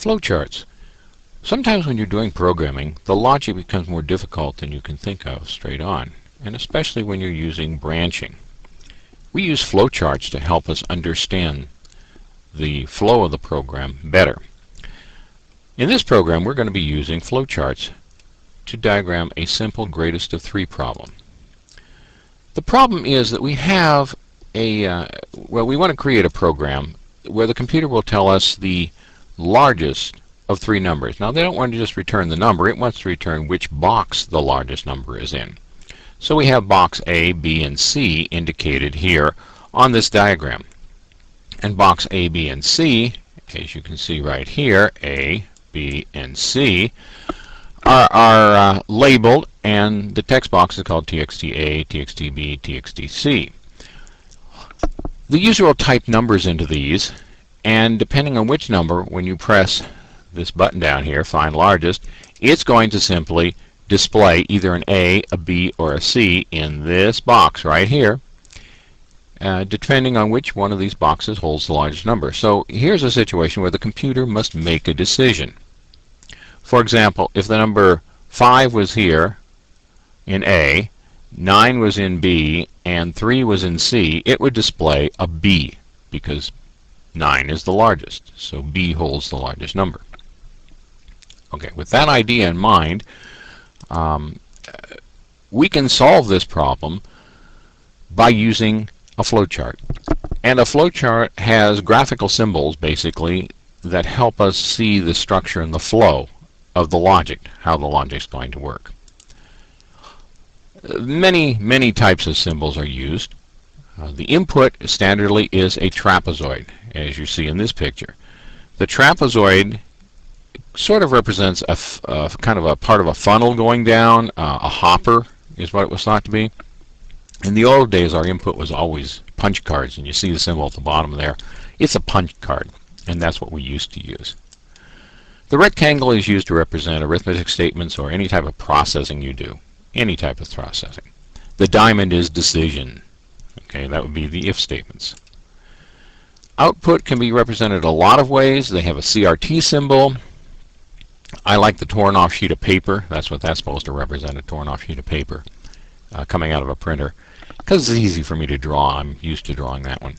Flowcharts. Sometimes when you're doing programming, the logic becomes more difficult than you can think of straight on, and especially when you're using branching. We use flowcharts to help us understand the flow of the program better. In this program, we're going to be using flowcharts to diagram a simple greatest of 3 problem. The problem is that we have we want to create a program where the computer will tell us the largest of 3 numbers. Now, they don't want to just return the number. It wants to return which box the largest number is in. So we have box A, B, and C indicated here on this diagram. And box A, B, and C, as you can see right here, A, B, and C, are labeled, and the text box is called txt-A, txt-B, txt-C. The user will type numbers into these, and depending on which number, when you press this button down here, Find Largest, it's going to simply display either an A, a B, or a C in this box right here, depending on which one of these boxes holds the largest number. So here's a situation where the computer must make a decision. For example, if the number 5 was here in A, 9 was in B, and 3 was in C, it would display a B because 9 is the largest. So B holds the largest number. Okay, with that idea in mind, we can solve this problem by using a flowchart. And a flowchart has graphical symbols, basically, that help us see the structure and the flow of the logic, how the logic is going to work. Many types of symbols are used. The input standardly is a trapezoid, as you see in this picture. The trapezoid sort of represents a kind of a part of a funnel going down. A hopper is what it was thought to be. In the old days, our input was always punch cards, and you see the symbol at the bottom there. It's a punch card, and that's what we used to use. The rectangle is used to represent arithmetic statements or any type of processing you do, any type of processing. The diamond is decision. Okay, that would be the if statements. Output can be represented a lot of ways. They have a CRT symbol. I like the torn off sheet of paper. That's what that's supposed to represent, a torn off sheet of paper coming out of a printer. Because it's easy for me to draw, I'm used to drawing that one.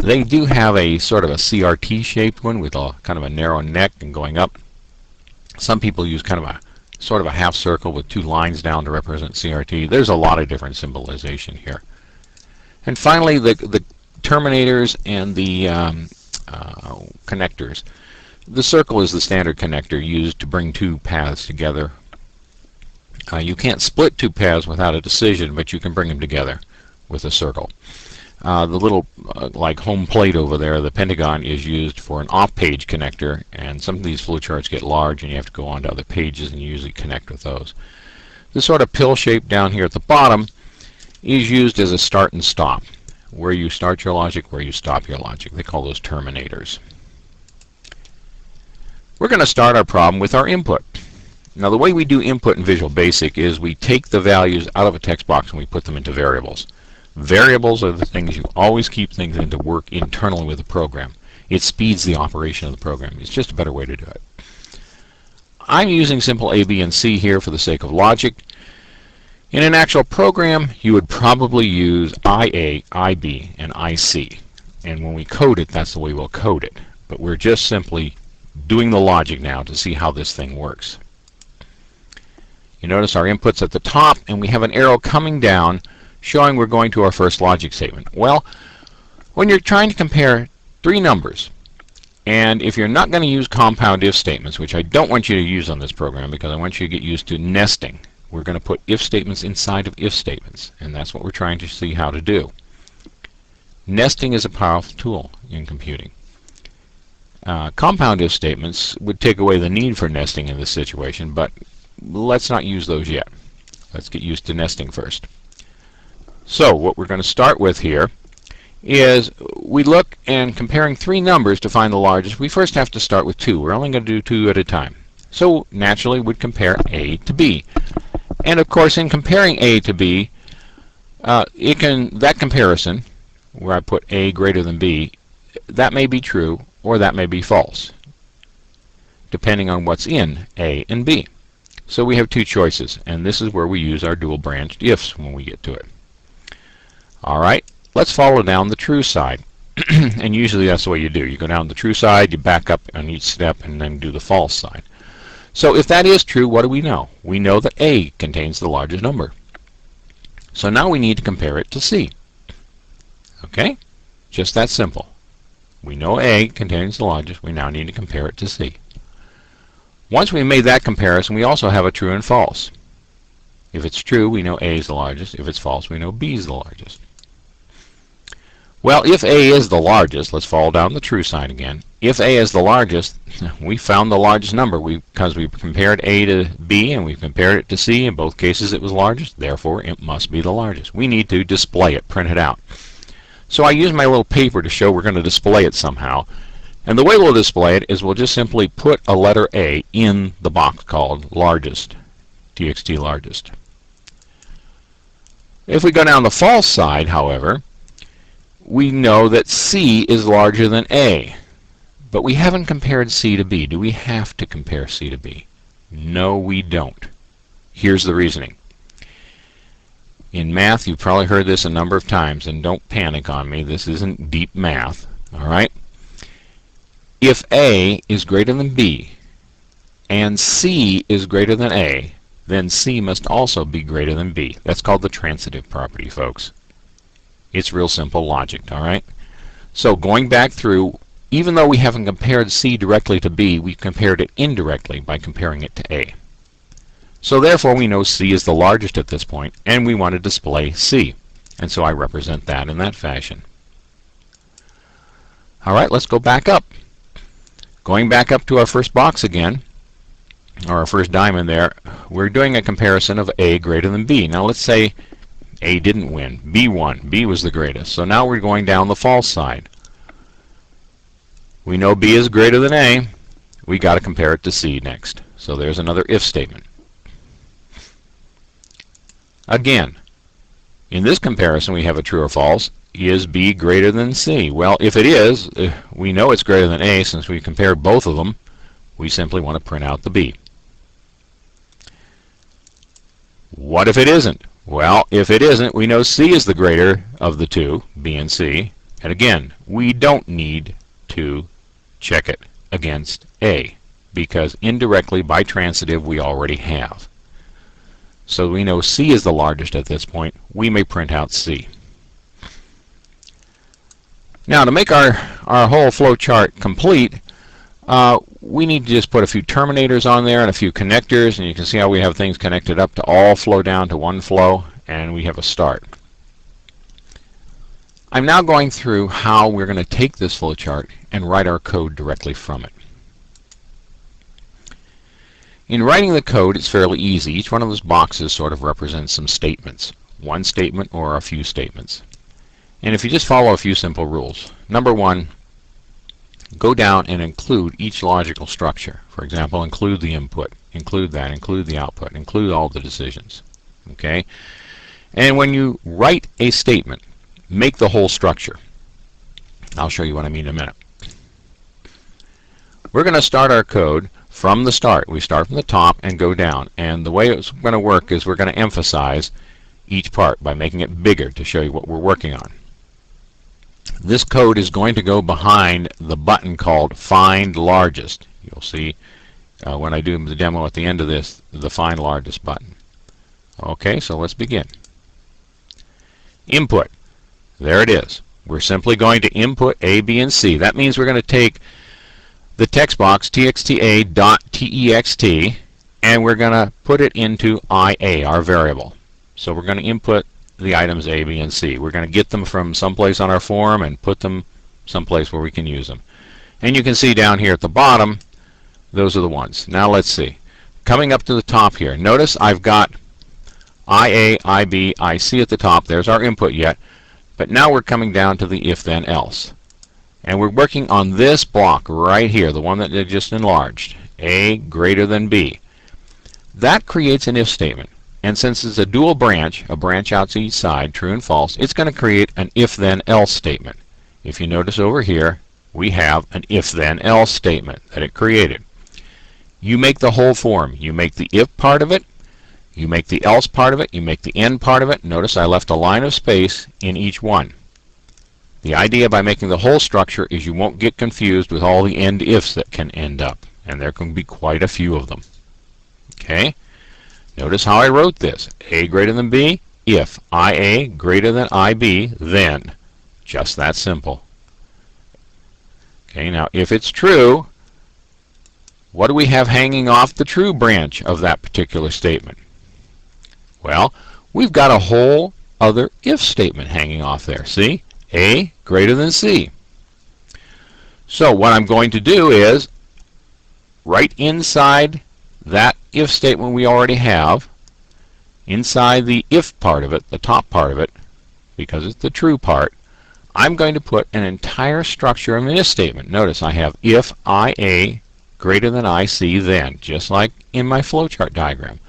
They do have a sort of a CRT shaped one with a kind of a narrow neck and going up. Some people use kind of a sort of a half circle with 2 lines down to represent CRT. There's a lot of different symbolization here. And finally, the terminators and the connectors. The circle is the standard connector used to bring 2 paths together. You can't split 2 paths without a decision, but you can bring them together with a circle. The little like home plate over there, the pentagon, is used for an off-page connector, and some of these flowcharts get large and you have to go on to other pages and you usually connect with those. This sort of pill shape down here at the bottom is used as a start and stop, where you start your logic, where you stop your logic. They call those terminators. We're going to start our problem with our input. Now, the way we do input in Visual Basic is we take the values out of a text box and we put them into variables. Variables are the things you always keep things in to work internally with the program. It speeds the operation of the program. It's just a better way to do it. I'm using simple A, B, and C here for the sake of logic. In an actual program, you would probably use IA, IB, and IC. And when we code it, that's the way we'll code it. But we're just simply doing the logic now to see how this thing works. You notice our input's at the top, and we have an arrow coming down showing we're going to our first logic statement. Well, when you're trying to compare 3 numbers, and if you're not going to use compound if statements, which I don't want you to use on this program because I want you to get used to nesting, we're going to put if statements inside of if statements, and that's what we're trying to see how to do. Nesting is a powerful tool in computing. Compound if statements would take away the need for nesting in this situation, but let's not use those yet. Let's get used to nesting first. So what we're going to start with here is we look and comparing 3 numbers to find the largest. We first have to start with 2. We're only going to do 2 at a time. So naturally we'd compare A to B. And of course, in comparing A to B, that comparison, where I put A greater than B, that may be true or that may be false. depending on what's in A and B. So we have two choices, and this is where we use our dual branched ifs when we get to it. Alright, let's follow down the true side. And usually that's the way you do. You go down the true side, you back up on each step, and then do the false side. So if that is true, what do we know? We know that A contains the largest number. So now we need to compare it to C. Okay? Just that simple. We know A contains the largest. We now need to compare it to C. Once we made that comparison, we also have a true and false. If it's true, we know A is the largest. If it's false, we know B is the largest. Well, if A is the largest, let's follow down the true side again. If A is the largest, we found the largest number because we compared A to B and we compared it to C. In both cases it was largest, therefore it must be the largest. We need to display it, print it out. So I use my little paper to show we're going to display it somehow. And the way we'll display it is we'll just simply put a letter A in the box called largest, txt largest. If we go down the false side, however, we know that C is larger than A. But we haven't compared C to B. Do we have to compare C to B? No, we don't. Here's the reasoning. In math, you've probably heard this a number of times, and don't panic on me. This isn't deep math. All right? If A is greater than B and C is greater than A, then C must also be greater than B. That's called the transitive property, folks. It's real simple logic, all right? So going back through, even though we haven't compared C directly to B, we've compared it indirectly by comparing it to A. So therefore we know C is the largest at this point, and we want to display C. And so I represent that in that fashion. All right, let's go back up. Going back up to our first box again, or our first diamond there, we're doing a comparison of A greater than B. Now let's say A didn't win. B won. B was the greatest. So now we're going down the false side. We know B is greater than A. We got to compare it to C next. So there's another if statement. Again, in this comparison we have a true or false. Is B greater than C? Well, if it is, we know it's greater than A since we compared both of them. We simply want to print out the B. What if it isn't? Well, if it isn't, we know C is the greater of the two, B and C. And again, we don't need to check it against A because indirectly by transitive we already have. So we know C is the largest at this point. We may print out C. Now to make our whole flow chart complete, we need to just put a few terminators on there and a few connectors, and you can see how we have things connected up to all flow down to one flow, and we have a start. I'm now going through how we're going to take this flow chart and write our code directly from it. In writing the code, it's fairly easy. Each one of those boxes sort of represents some statements, one statement or a few statements. And if you just follow a few simple rules. Number one, go down and include each logical structure. For example, include the input, include that, include the output, include all the decisions. Okay? And when you write a statement, make the whole structure. I'll show you what I mean in a minute. We're going to start our code from the start. We start from the top and go down. And the way it's going to work is we're going to emphasize each part by making it bigger to show you what we're working on. This code is going to go behind the button called Find Largest. You'll see when I do the demo at the end of this, the Find Largest button. Okay, so let's begin. Input. There it is. We're simply going to input A, B, and C. That means we're going to take the text box txta.text and we're going to put it into IA, our variable. So we're going to input the items A, B, and C. We're going to get them from someplace on our form and put them someplace where we can use them. And you can see down here at the bottom, those are the ones. Now let's see. Coming up to the top here, notice I've got IA, IB, IC at the top. There's our input yet. But now we're coming down to the if then else. And we're working on this block right here, the one that they just enlarged. A greater than B. That creates an if statement. And since it's a dual branch, a branch out to each side, true and false, it's going to create an if-then-else statement. If you notice over here, we have an if-then-else statement that it created. you make the whole form. You make the if part of it, you make the else part of it, you make the end part of it. Notice I left a line of space in each one. The idea by making the whole structure is you won't get confused with all the end ifs that can end up, and there can be quite a few of them. Okay? Notice how I wrote this. A greater than B, if IA greater than IB, then. Just that simple. Okay, now if it's true, what do we have hanging off the true branch of that particular statement? Well, we've got a whole other if statement hanging off there. See? A greater than C. So what I'm going to do is, right inside that if statement we already have, inside the if part of it, the top part of it, because it's the true part, I'm going to put an entire structure of an if statement. Notice I have if IA greater than IC, then, just like in my flowchart diagram.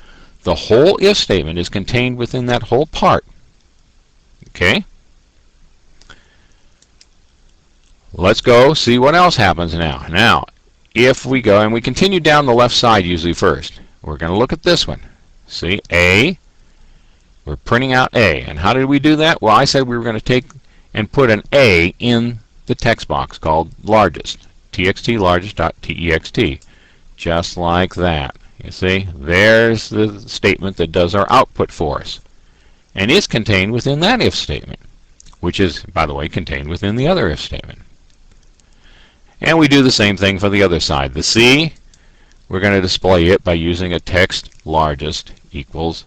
The whole if statement is contained within that whole part. Okay? Let's go see what else happens now. Now, if we go, and we continue down the left side usually first, we're going to look at this one. See, A, we're printing out A. And how did we do that? Well, I said we were going to take and put an A in the text box called largest, txt largest.text, just like that. You see, there's the statement that does our output for us, and is contained within that if statement, which is, by the way, contained within the other if statement. And we do the same thing for the other side. The C, we're going to display it by using a text largest equals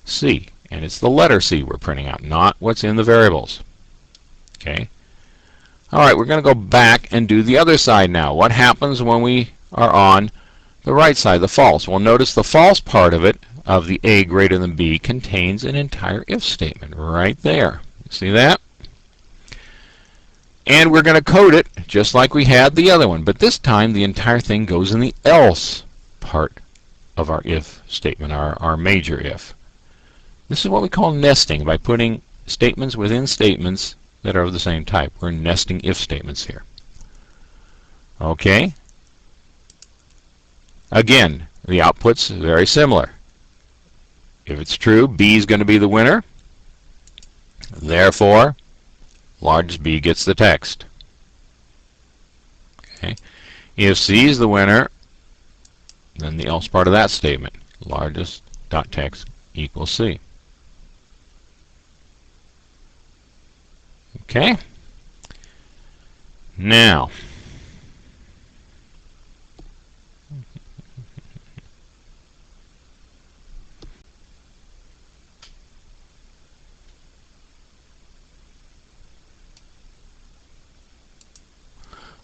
C. And it's the letter C we're printing out, not what's in the variables. Okay. All right, we're going to go back and do the other side now. What happens when we are on the right side, the false? Well, notice the false part of it, of the A greater than B, contains an entire if statement right there. See that? And we're going to code it just like we had the other one, but this time the entire thing goes in the else part of our if statement, our major if. This is what we call nesting, by putting statements within statements that are of the same type. We're nesting if statements here. Okay? Again, the output's very similar. If it's true, B is going to be the winner. Therefore, largest B gets the text. Okay. If C is the winner, then the else part of that statement, largest.text equals C. Okay. Now,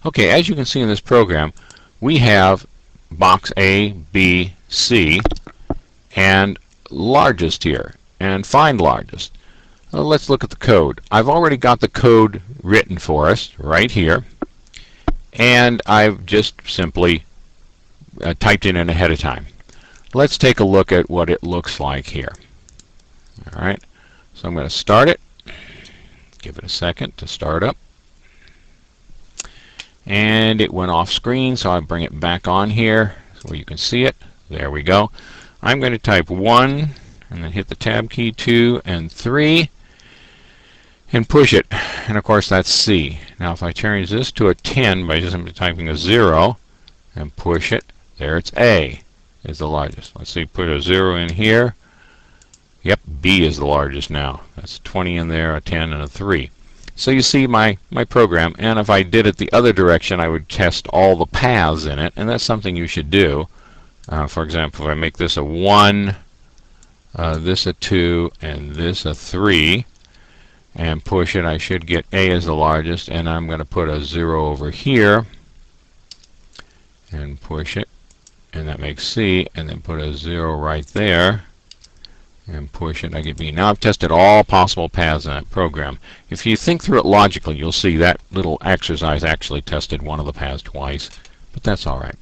okay, as you can see in this program, we have box A, B, C, and largest here, and find largest. Let's look at the code. I've already got the code written for us right here, and I've just simply typed it in ahead of time. Let's take a look at what it looks like here. All right, so I'm going to start it. Give it a second to start up. And it went off screen, so I'll bring it back on here so you can see it. There we go. I'm going to type 1 and then hit the tab key, 2 and 3 and push it. And of course that's C. Now if I change this to a 10 by just simply typing a 0 and push it, there it's A is the largest. Let's see, put a 0 in here. Yep, B is the largest now. That's 20 in there, a 10 and a 3. So you see my program, and if I did it the other direction, I would test all the paths in it, and that's something you should do. For example, if I make this a 1, this a 2, and this a 3, and push it, I should get A as the largest, and I'm going to put a 0 over here, and push it, and that makes C, and then put a 0 right there, and push it, I get B. Now I've tested all possible paths in that program. If you think through it logically, you'll see that little exercise actually tested one of the paths twice, but that's all right.